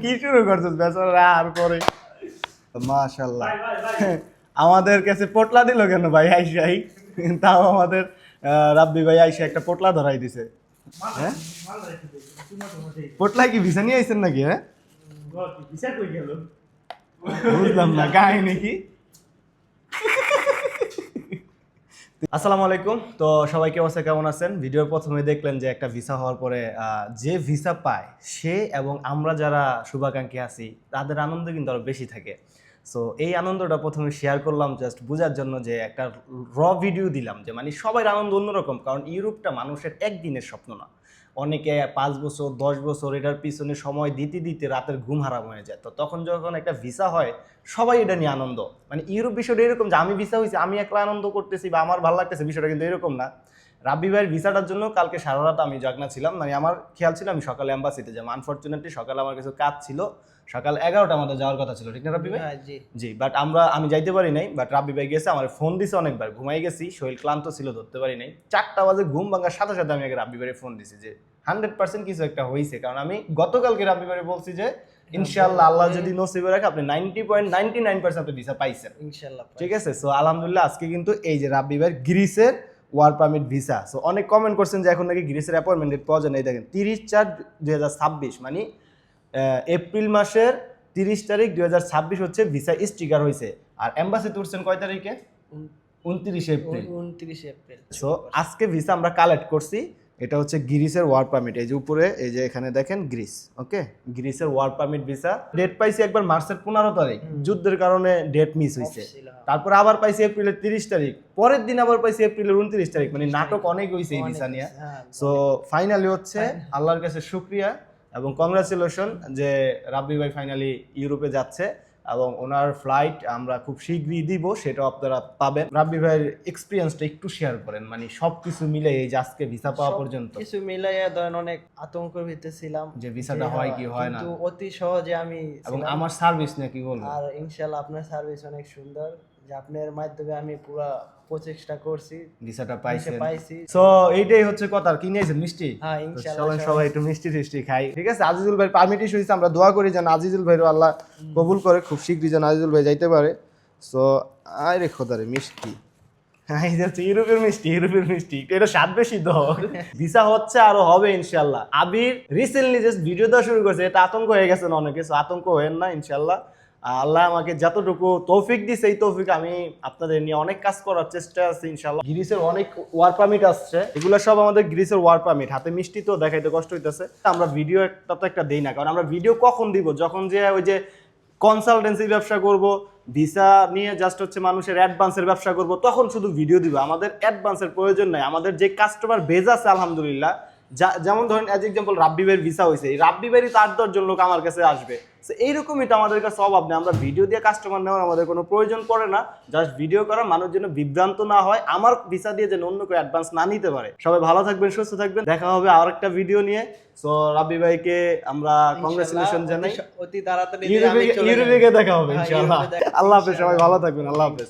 কি শুরু করছিস বেচারা আর পরে মাশাআল্লাহ আমাদের কাছে পোটলা দিল কেন ভাই আইসাই তাও আমাদের রাব্বি ভাই আইসা একটা পোটলা ধরাই দিছে হ্যাঁ পোটলা কি ভিসা নিয়ে আইছেন নাকি হ্যাঁ বুঝলাম না কাহিনী কি আসসালামু আলাইকুম তো সবাই কেমন আছেন ভিডিওর প্রথমে দেখলেন যে একটা ভিসা হওয়ার পরে যে ভিসা পায় সে এবং আমরা যারা শুভাকাঙ্ক্ষী আছি তাদের আনন্দ কিন্তু আরো বেশি থাকে সো এই আনন্দটা প্রথমে শেয়ার করলাম জাস্ট বোঝার জন্য যে একটা ভিডিও দিলাম যে মানে সবার আনন্দ অন্যরকম কারণ ইউরোপটা মানুষের একদিনের স্বপ্ন না অনেকে 5 বছর 10 বছর এটার পিছনে সময় দিতে দিতে রাতের ঘুম হারাম হয়ে যায় তো তখন যখন একটা ভিসা হয় সবাই এটা নিয়ে আনন্দ মানে ইউরোপ বিষয়টা এরকম যে আমি ভিসা হয়েছি আমি একলা আনন্দ করতেছি বা আমার ভালো লাগতেছে বিষয়টা কিন্তু এরকম না রাব্বি ভাইয়ের ভিসাটার জন্য কালকে সারা রাত আমি জাগনা ছিলাম মানে আমার খেয়াল ছিল আমি সকালে এম্বাসিতে যাবো আনফর্চুনেটলি সকালে আমার কিছু কাজ ছিল সকাল 11টা আমাদের যাওয়ার কথা ছিল ঠিক না রাব্বি ভাই জি বাট আমি যাইতে পারি নাই বাট রাব্বি ভাই গেছে আমার ফোন দিছে অনেকবার ঘুমাই গেছি শরীর ক্লান্ত ছিল ধরতে পারি নাই 4টা বাজে ঘুম ভাঙার সাথে সাথে আমি রাব্বি ভাইয়ের ফোন দিছি যে 100% কিছু একটা হয়েছে কারণ আমি গতকালকে রাব্বি ভাই বলছি যে ইনশাআল্লাহ আল্লাহ যদি নসিবে রাখে আপনি 90.99% আপনি ভিসা পাইছেন ইনশাআল্লাহ ঠিক আছে সো আলহামদুলিল্লাহ আজকে কিন্তু এই যে রাব্বি ভাইয়ের গ্রিসের ওয়ার্ক পারমিট ভিসা সো অনেক কমেন্ট করছেন যে এখন নাকি গ্রিসের অ্যাপয়েন্টমেন্ট ডেট পাওয়া যায় না এই দেখেন 30/4/2026 মানে এপ্রিল মাসের 30 তারিখ 2026 হচ্ছে ভিসা স্টিকার হয়েছে আর এম্বাসিতে উঠছেন কয় তারিখে 29 এপ্রিল সো আজকে ভিসা আমরা কালেক্ট করছি এটা হচ্ছে গ্রিসের ওয়ার্ক পারমিট এই যে উপরে এই যে এখানে দেখেন গ্রিস ওকে গ্রিসের ওয়ার্ক পারমিট ভিসা ডেট পাইছি একবার মার্চের 15 তারিখ যুদ্ধের কারণে ডেট মিস হয়েছে তারপর আবার পাইছি এপ্রিলের 30 তারিখ পরের দিন আবার পাইছি এপ্রিলের 29 তারিখ মানে নাটক অনেক হয়েছে এই ভিসা নিয়ে সো ফাইনালি হচ্ছে আল্লাহর কাছে শুকরিয়া এবং কংগ্রাচুলেশন যে রাব্বি ভাই ফাইনালি ইউরোপে যাচ্ছে এবং ওনার ফ্লাইট আমরা খুব শীঘ্রই দিব সেটা আপনারা পাবেন রাব্বি ভাইয়ের এক্সপিরিয়েন্সটা একটু শেয়ার করেন মানে সবকিছু মিলে এই যে আজকে ভিসা পাওয়া পর্যন্ত কিছু মিলাইয়া ধরেন অনেক আতঙ্কের ভিতরে ছিলাম যে ভিসাটা হয় কি হয় না কিন্তু অতি সহজে আমি এবং আমার সার্ভিস নিয়ে কি বলবো আর ইনশাআল্লাহ আপনার সার্ভিস অনেক সুন্দর যে আপনার মাধ্যমে আমি পুরো প্রচেষ্টা করছি ভিসাটা পাইছি সো এইটাই হচ্ছে কথা কি নিয়েছেন মিষ্টি হ্যাঁ ইনশাআল্লাহ সবাই একটু মিষ্টি খাই ঠিক আছে আজিজুল ভাই পারমিট ইস্যু হইছে আমরা দোয়া করি যেন আজিজুল ভাইরও আল্লাহ কবুল করে খুব শীঘ্রই যেন আজিজুল ভাই যাইতে পারে সো আরে খোদারে মিষ্টি হ্যাঁ এই যাচ্ছে ইউরোপের মিষ্টি এটা স্বাদ বেশি তো ভিসা হচ্ছে আরো হবে ইনশাআল্লাহ আবির রিসেন্টলি জাস্ট ভিডিও দেওয়া শুরু করছে এটা আতঙ্ক হয়ে গেছে অনেকে সো আতঙ্ক হয়েন না ইনশাআল্লাহ আল্লাহ আমাকে যতটুকু তৌফিক দিছে এই তৌফিক আমি আপনাদের নিয়ে অনেক কাজ করার চেষ্টা আছে ইনশাআল্লাহ গ্রিসের অনেক ওয়ার্ক পারমিট আসছে এগুলো সব আমাদের গ্রিসের ওয়ার্ক পারমিট হাতে মিষ্টি তো দেখাইতে কষ্ট হইতেছে আমরা ভিডিও একটা দেই না কারণ আমরা ভিডিও কখন দিব যখন যে ওই যে কনসালটেন্সি ব্যবসা করব ভিসা নিয়ে জাস্ট হচ্ছে মানুষের অ্যাডভান্সের ব্যবসা করব তখন শুধু ভিডিও দিব আমাদের অ্যাডভান্সের প্রয়োজন নাই আমাদের যে কাস্টমার বেজ আছে আলহামদুলিল্লাহ যেমন ধরেন অ্যাজ এক্সাম্পল রাব্বি ভাইয়ের ভিসা হয়েছে এই রাব্বি ভাইয়েরই 8-10 জন লোক আমার কাছে আসবে এইরকমই তো আমাদের কাছে অভাব নেই আমরা ভিডিও দিয়ে কাস্টমার নেওয়ার আমাদের কোনো প্রয়োজন পড়ে না জাস্ট ভিডিও করা মানুষ যেন বিভ্রান্ত না হয় আমার ভিসা দিয়ে যেন অন্য কেউ অ্যাডভান্স না নিতে পারে সবাই ভালো থাকবেন সুস্থ থাকবেন দেখা হবে আর একটা ভিডিও নিয়ে সো রাব্বি ভাইকে আমরা কংগ্রাচুলেশন জানাই অতি তাড়াতাড়ি ইউরোপে দেখা হবে ইনশাআল্লাহ আল্লাহ হাফেজ সবাই ভালো থাকবেন আল্লাহ হাফেজ